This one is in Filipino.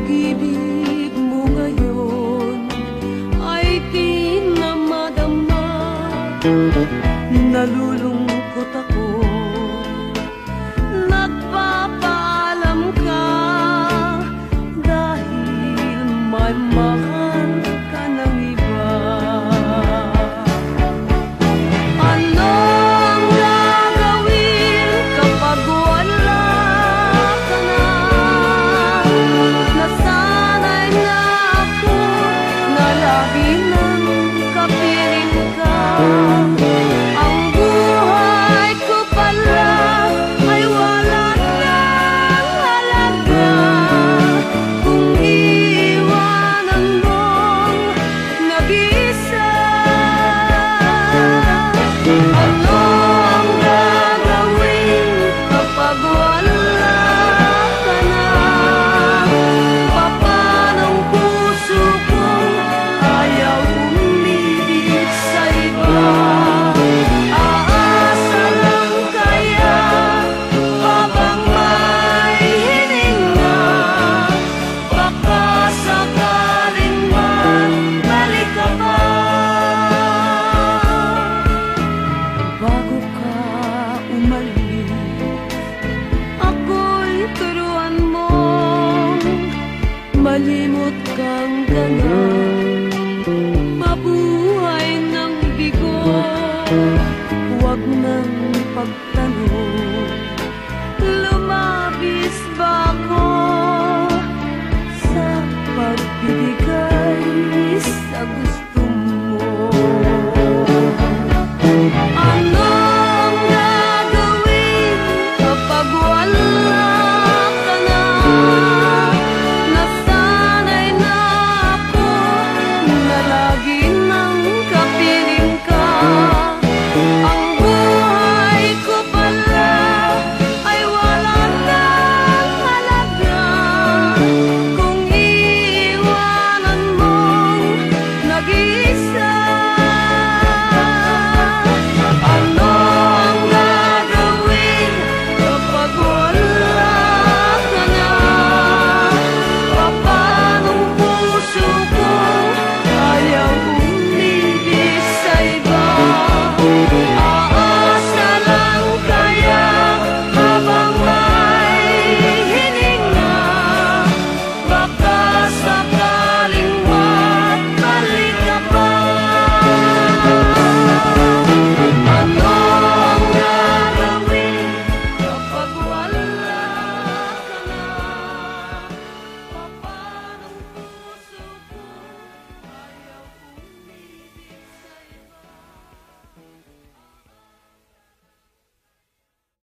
pag-ibig mo ngayon ay di na madama. Nalulungkot ako, nagpapaalam ka dahil may mahal ka ng iba. Anong gagawin kapag wala ka na? Nasanay na ako na lagi nang kapiling ka. Ang buhay ko pala ay wala nang halaga kung iiwanan mong nag-iisa. Ano ang gagawin kapag wala ka na? Papanong puso ko ayaw umibig sa iba. Aasa lang kaya habang may hininga, baka sakaling balik ka pa. Bago ka umalis, ako'y turuan mo malimot kang ganap, mabuhay ng bigo, huwag nang pagtanong